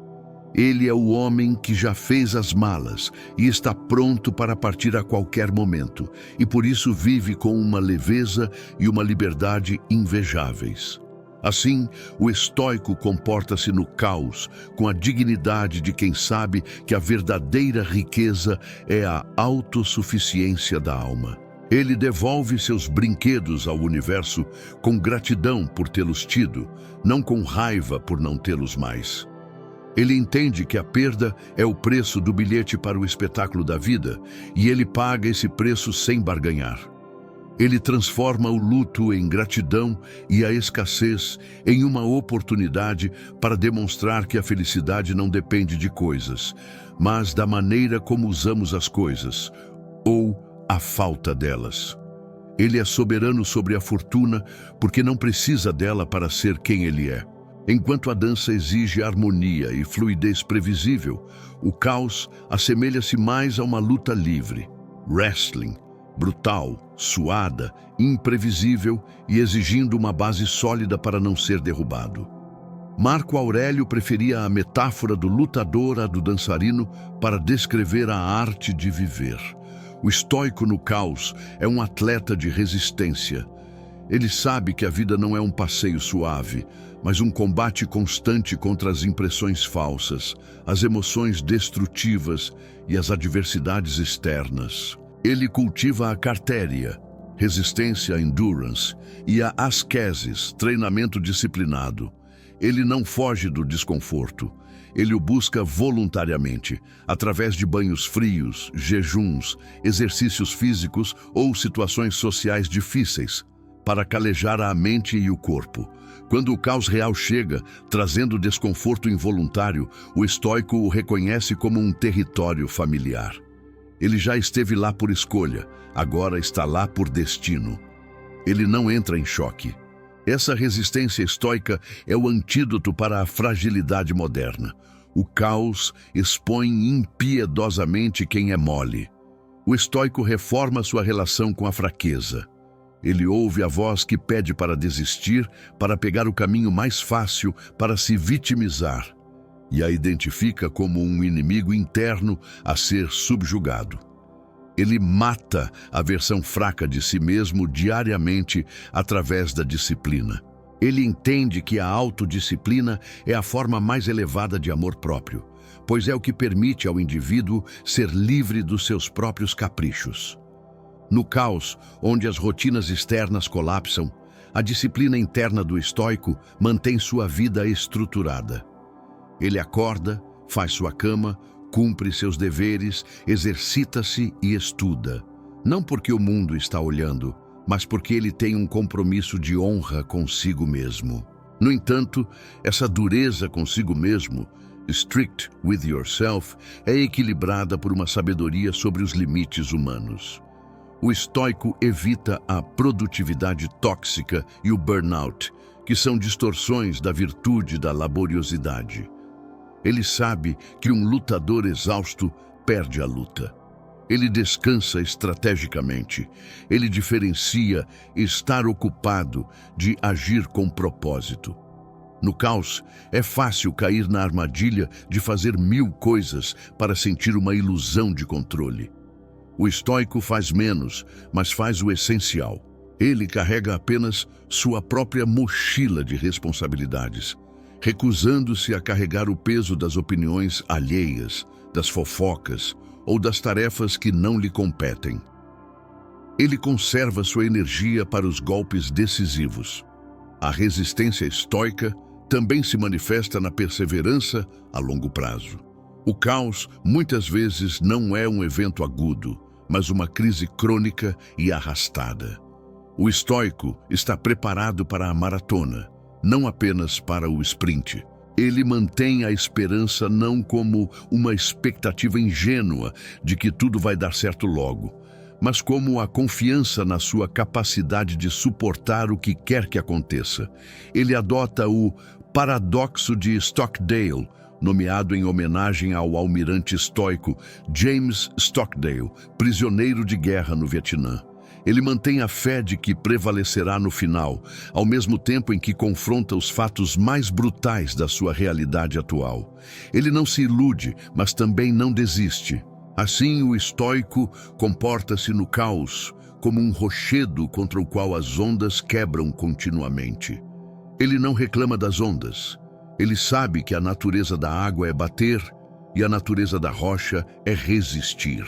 Ele é o homem que já fez as malas e está pronto para partir a qualquer momento, e por isso vive com uma leveza e uma liberdade invejáveis. Assim, o estoico comporta-se no caos com a dignidade de quem sabe que a verdadeira riqueza é a autossuficiência da alma. Ele devolve seus brinquedos ao universo com gratidão por tê-los tido, não com raiva por não tê-los mais. Ele entende que a perda é o preço do bilhete para o espetáculo da vida, e ele paga esse preço sem barganhar. Ele transforma o luto em gratidão e a escassez em uma oportunidade para demonstrar que a felicidade não depende de coisas, mas da maneira como usamos as coisas, ou a falta delas. Ele é soberano sobre a fortuna porque não precisa dela para ser quem ele é. Enquanto a dança exige harmonia e fluidez previsível, o caos assemelha-se mais a uma luta livre, wrestling, brutal, suada, imprevisível e exigindo uma base sólida para não ser derrubado. Marco Aurélio preferia a metáfora do lutador à do dançarino para descrever a arte de viver. O estoico no caos é um atleta de resistência. Ele sabe que a vida não é um passeio suave, mas um combate constante contra as impressões falsas, as emoções destrutivas e as adversidades externas. Ele cultiva a cartéria, resistência, endurance, e a ascesis, treinamento disciplinado. Ele não foge do desconforto. Ele o busca voluntariamente, através de banhos frios, jejuns, exercícios físicos ou situações sociais difíceis, para calejar a mente e o corpo. Quando o caos real chega, trazendo desconforto involuntário, o estoico o reconhece como um território familiar. Ele já esteve lá por escolha, agora está lá por destino. Ele não entra em choque. Essa resistência estoica é o antídoto para a fragilidade moderna. O caos expõe impiedosamente quem é mole. O estoico reforma sua relação com a fraqueza. Ele ouve a voz que pede para desistir, para pegar o caminho mais fácil, para se vitimizar, e a identifica como um inimigo interno a ser subjugado. Ele mata a versão fraca de si mesmo diariamente através da disciplina. Ele entende que a autodisciplina é a forma mais elevada de amor próprio, pois é o que permite ao indivíduo ser livre dos seus próprios caprichos. No caos, onde as rotinas externas colapsam, a disciplina interna do estoico mantém sua vida estruturada. Ele acorda, faz sua cama, cumpre seus deveres, exercita-se e estuda. Não porque o mundo está olhando, mas porque ele tem um compromisso de honra consigo mesmo. No entanto, essa dureza consigo mesmo, strict with yourself, é equilibrada por uma sabedoria sobre os limites humanos. O estoico evita a produtividade tóxica e o burnout, que são distorções da virtude da laboriosidade. Ele sabe que um lutador exausto perde a luta. Ele descansa estrategicamente. Ele diferencia estar ocupado de agir com propósito. No caos, é fácil cair na armadilha de fazer 1000 coisas para sentir uma ilusão de controle. O estoico faz menos, mas faz o essencial. Ele carrega apenas sua própria mochila de responsabilidades, recusando-se a carregar o peso das opiniões alheias, das fofocas ou das tarefas que não lhe competem. Ele conserva sua energia para os golpes decisivos. A resistência estoica também se manifesta na perseverança a longo prazo. O caos, muitas vezes, não é um evento agudo, mas uma crise crônica e arrastada. O estoico está preparado para a maratona, não apenas para o sprint. Ele mantém a esperança não como uma expectativa ingênua de que tudo vai dar certo logo, mas como a confiança na sua capacidade de suportar o que quer que aconteça. Ele adota o paradoxo de Stockdale, nomeado em homenagem ao almirante estoico James Stockdale, prisioneiro de guerra no Vietnã. Ele mantém a fé de que prevalecerá no final, ao mesmo tempo em que confronta os fatos mais brutais da sua realidade atual. Ele não se ilude, mas também não desiste. Assim, o estoico comporta-se no caos como um rochedo contra o qual as ondas quebram continuamente. Ele não reclama das ondas. Ele sabe que a natureza da água é bater e a natureza da rocha é resistir.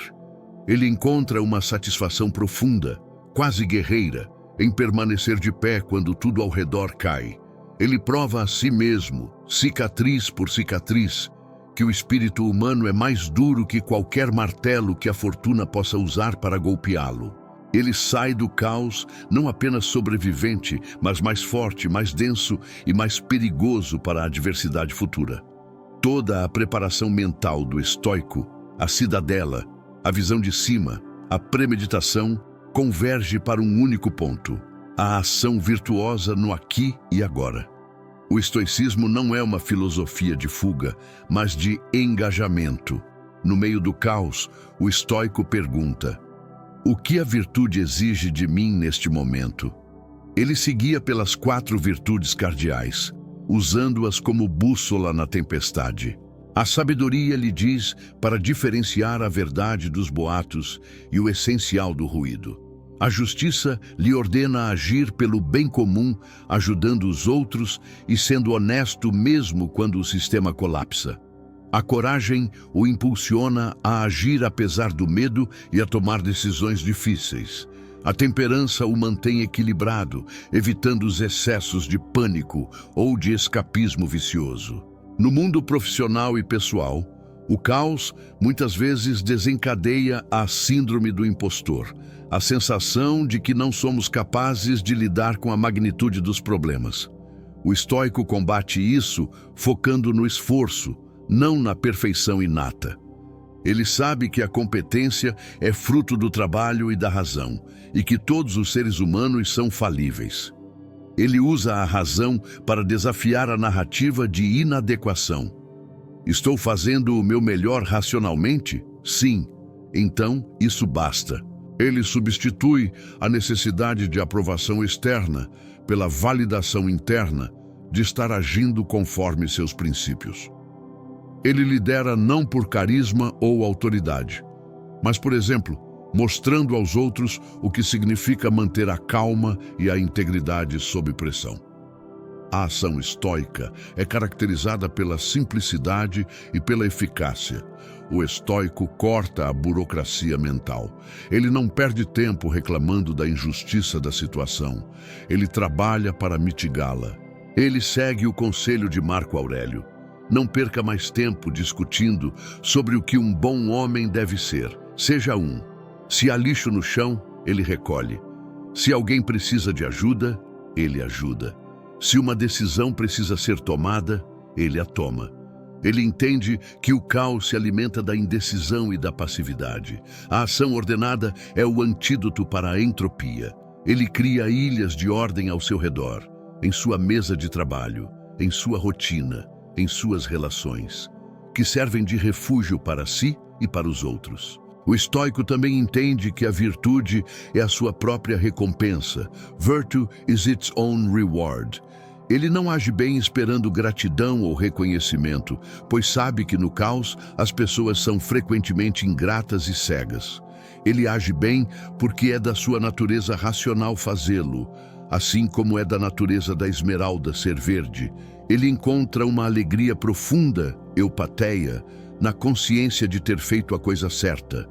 Ele encontra uma satisfação profunda, quase guerreira, em permanecer de pé quando tudo ao redor cai. Ele prova a si mesmo, cicatriz por cicatriz, que o espírito humano é mais duro que qualquer martelo que a fortuna possa usar para golpeá-lo. Ele sai do caos não apenas sobrevivente, mas mais forte, mais denso e mais perigoso para a adversidade futura. Toda a preparação mental do estoico, a cidadela, a visão de cima, a premeditação, converge para um único ponto: a ação virtuosa no aqui e agora. O estoicismo não é uma filosofia de fuga, mas de engajamento. No meio do caos, o estoico pergunta: O que a virtude exige de mim neste momento? Ele seguia pelas 4 virtudes cardeais, usando-as como bússola na tempestade. A sabedoria lhe diz para diferenciar a verdade dos boatos e o essencial do ruído. A justiça lhe ordena agir pelo bem comum, ajudando os outros e sendo honesto mesmo quando o sistema colapsa. A coragem o impulsiona a agir apesar do medo e a tomar decisões difíceis. A temperança o mantém equilibrado, evitando os excessos de pânico ou de escapismo vicioso. No mundo profissional e pessoal, o caos muitas vezes desencadeia a síndrome do impostor, a sensação de que não somos capazes de lidar com a magnitude dos problemas. O estoico combate isso focando no esforço, não na perfeição inata. Ele sabe que a competência é fruto do trabalho e da razão, e que todos os seres humanos são falíveis. Ele usa a razão para desafiar a narrativa de inadequação. Estou fazendo o meu melhor racionalmente? Sim. Então, isso basta. Ele substitui a necessidade de aprovação externa pela validação interna de estar agindo conforme seus princípios. Ele lidera não por carisma ou autoridade, mas, por exemplo, mostrando aos outros o que significa manter a calma e a integridade sob pressão. A ação estoica é caracterizada pela simplicidade e pela eficácia. O estoico corta a burocracia mental. Ele não perde tempo reclamando da injustiça da situação. Ele trabalha para mitigá-la. Ele segue o conselho de Marco Aurélio. Não perca mais tempo discutindo sobre o que um bom homem deve ser. Seja um. Se há lixo no chão, ele recolhe. Se alguém precisa de ajuda, ele ajuda. Se uma decisão precisa ser tomada, ele a toma. Ele entende que o caos se alimenta da indecisão e da passividade. A ação ordenada é o antídoto para a entropia. Ele cria ilhas de ordem ao seu redor, em sua mesa de trabalho, em sua rotina, em suas relações, que servem de refúgio para si e para os outros. O estoico também entende que a virtude é a sua própria recompensa. Virtue is its own reward. Ele não age bem esperando gratidão ou reconhecimento, pois sabe que no caos as pessoas são frequentemente ingratas e cegas. Ele age bem porque é da sua natureza racional fazê-lo, assim como é da natureza da esmeralda ser verde. Ele encontra uma alegria profunda, eupateia, na consciência de ter feito a coisa certa.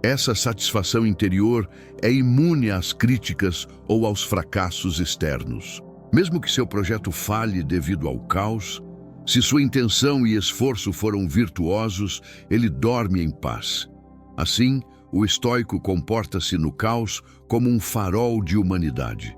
Essa satisfação interior é imune às críticas ou aos fracassos externos. Mesmo que seu projeto falhe devido ao caos, se sua intenção e esforço foram virtuosos, ele dorme em paz. Assim, o estoico comporta-se no caos como um farol de humanidade.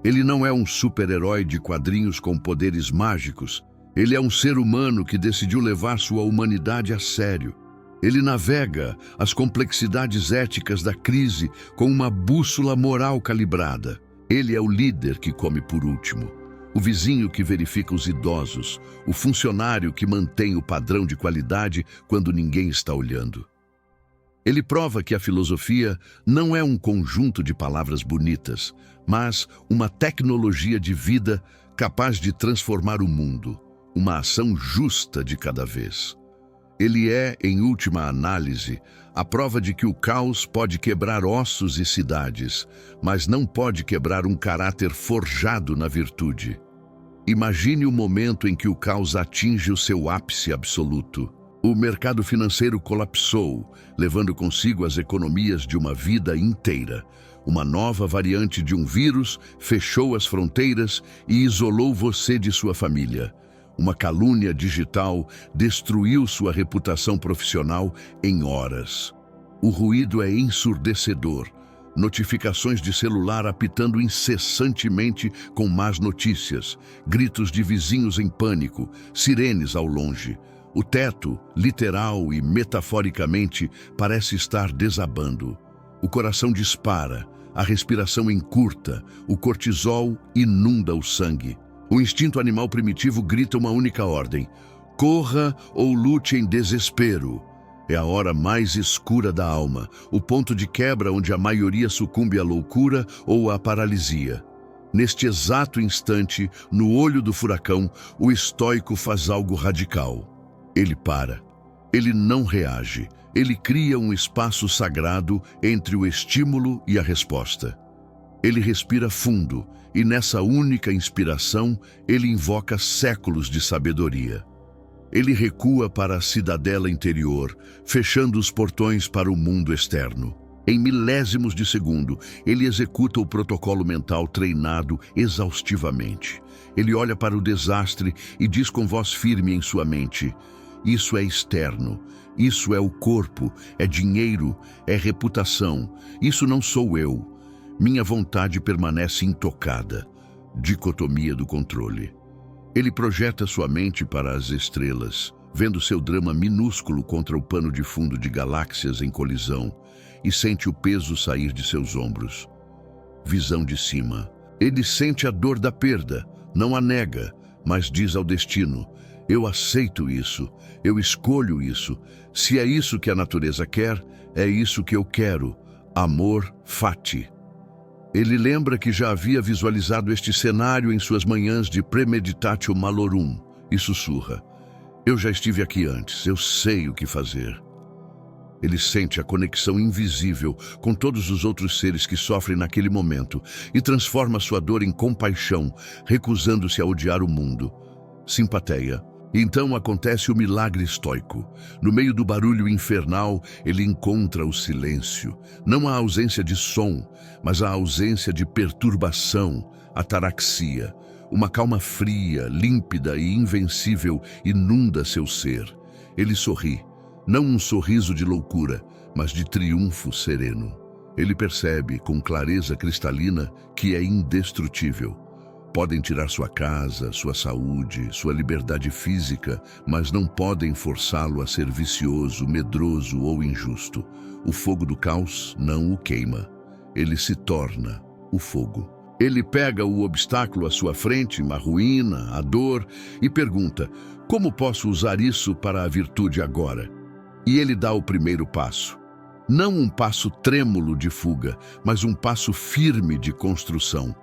Ele não é um super-herói de quadrinhos com poderes mágicos. Ele é um ser humano que decidiu levar sua humanidade a sério. Ele navega as complexidades éticas da crise com uma bússola moral calibrada. Ele é o líder que come por último, o vizinho que verifica os idosos, o funcionário que mantém o padrão de qualidade quando ninguém está olhando. Ele prova que a filosofia não é um conjunto de palavras bonitas, mas uma tecnologia de vida capaz de transformar o mundo, uma ação justa de cada vez. Ele é, em última análise, a prova de que o caos pode quebrar ossos e cidades, mas não pode quebrar um caráter forjado na virtude. Imagine o momento em que o caos atinge o seu ápice absoluto. O mercado financeiro colapsou, levando consigo as economias de uma vida inteira. Uma nova variante de um vírus fechou as fronteiras e isolou você de sua família. Uma calúnia digital destruiu sua reputação profissional em horas. O ruído é ensurdecedor. Notificações de celular apitando incessantemente com más notícias, gritos de vizinhos em pânico, sirenes ao longe. O teto, literal e metaforicamente, parece estar desabando. O coração dispara, a respiração encurta, o cortisol inunda o sangue. O instinto animal primitivo grita uma única ordem: corra ou lute em desespero. É a hora mais escura da alma, o ponto de quebra onde a maioria sucumbe à loucura ou à paralisia. Neste exato instante, no olho do furacão, o estoico faz algo radical. Ele para. Ele não reage. Ele cria um espaço sagrado entre o estímulo e a resposta. Ele respira fundo e nessa única inspiração, ele invoca séculos de sabedoria. Ele recua para a cidadela interior, fechando os portões para o mundo externo. Em milésimos de segundo, ele executa o protocolo mental treinado exaustivamente. Ele olha para o desastre e diz com voz firme em sua mente: isso é externo, isso é o corpo, é dinheiro, é reputação, isso não sou eu. Minha vontade permanece intocada. Dicotomia do controle. Ele projeta sua mente para as estrelas, vendo seu drama minúsculo contra o pano de fundo de galáxias em colisão, e sente o peso sair de seus ombros. Visão de cima. Ele sente a dor da perda, não a nega, mas diz ao destino: eu aceito isso, eu escolho isso. Se é isso que a natureza quer, é isso que eu quero. Amor fati. Ele lembra que já havia visualizado este cenário em suas manhãs de premeditatio malorum e sussurra: eu já estive aqui antes, eu sei o que fazer. Ele sente a conexão invisível com todos os outros seres que sofrem naquele momento e transforma sua dor em compaixão, recusando-se a odiar o mundo. Simpatia. Então acontece o milagre estoico. No meio do barulho infernal, ele encontra o silêncio. Não a ausência de som, mas a ausência de perturbação, ataraxia. Uma calma fria, límpida e invencível inunda seu ser. Ele sorri. Não um sorriso de loucura, mas de triunfo sereno. Ele percebe, com clareza cristalina, que é indestrutível. Podem tirar sua casa, sua saúde, sua liberdade física, mas não podem forçá-lo a ser vicioso, medroso ou injusto. O fogo do caos não o queima. Ele se torna o fogo. Ele pega o obstáculo à sua frente, a ruína, a dor, e pergunta: como posso usar isso para a virtude agora? E ele dá o primeiro passo. Não um passo trêmulo de fuga, mas um passo firme de construção.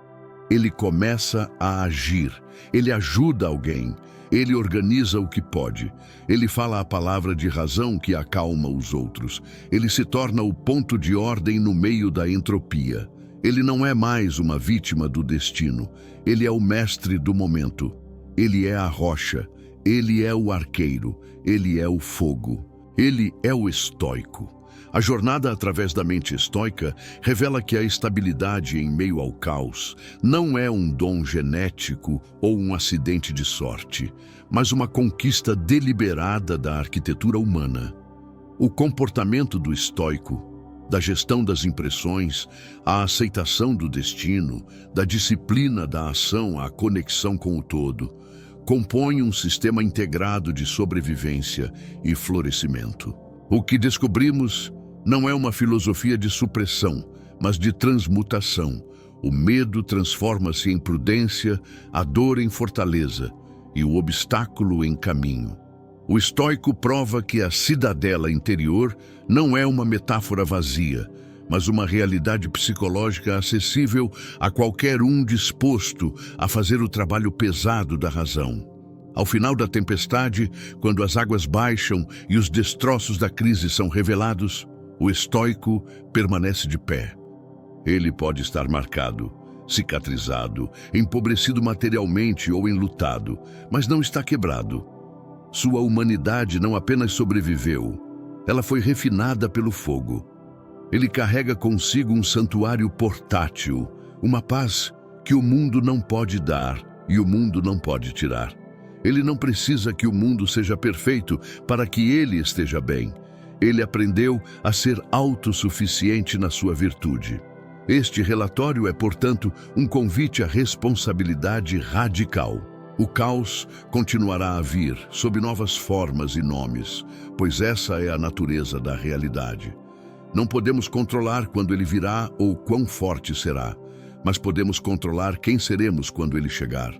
Ele começa a agir, ele ajuda alguém, ele organiza o que pode, ele fala a palavra de razão que acalma os outros, ele se torna o ponto de ordem no meio da entropia. Ele não é mais uma vítima do destino, ele é o mestre do momento, ele é a rocha, ele é o arqueiro, ele é o fogo, ele é o estoico. A jornada através da mente estoica revela que a estabilidade em meio ao caos não é um dom genético ou um acidente de sorte, mas uma conquista deliberada da arquitetura humana. O comportamento do estoico, da gestão das impressões, a aceitação do destino, da disciplina da ação à conexão com o todo, compõe um sistema integrado de sobrevivência e florescimento. O que descobrimos não é uma filosofia de supressão, mas de transmutação. O medo transforma-se em prudência, a dor em fortaleza e o obstáculo em caminho. O estoico prova que a cidadela interior não é uma metáfora vazia, mas uma realidade psicológica acessível a qualquer um disposto a fazer o trabalho pesado da razão. Ao final da tempestade, quando as águas baixam e os destroços da crise são revelados, o estoico permanece de pé. Ele pode estar marcado, cicatrizado, empobrecido materialmente ou enlutado, mas não está quebrado. Sua humanidade não apenas sobreviveu, ela foi refinada pelo fogo. Ele carrega consigo um santuário portátil, uma paz que o mundo não pode dar e o mundo não pode tirar. Ele não precisa que o mundo seja perfeito para que ele esteja bem. Ele aprendeu a ser autossuficiente na sua virtude. Este relatório é, portanto, um convite à responsabilidade radical. O caos continuará a vir, sob novas formas e nomes, pois essa é a natureza da realidade. Não podemos controlar quando ele virá ou quão forte será, mas podemos controlar quem seremos quando ele chegar.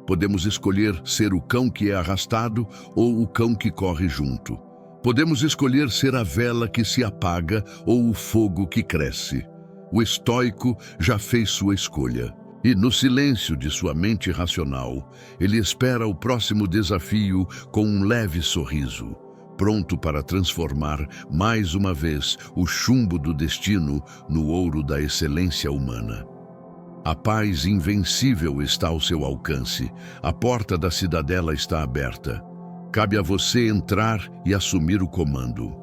Podemos escolher ser o cão que é arrastado ou o cão que corre junto. Podemos escolher ser a vela que se apaga ou o fogo que cresce. O estoico já fez sua escolha. E no silêncio de sua mente racional, ele espera o próximo desafio com um leve sorriso, pronto para transformar, mais uma vez, o chumbo do destino no ouro da excelência humana. A paz invencível está ao seu alcance. A porta da cidadela está aberta. Cabe a você entrar e assumir o comando.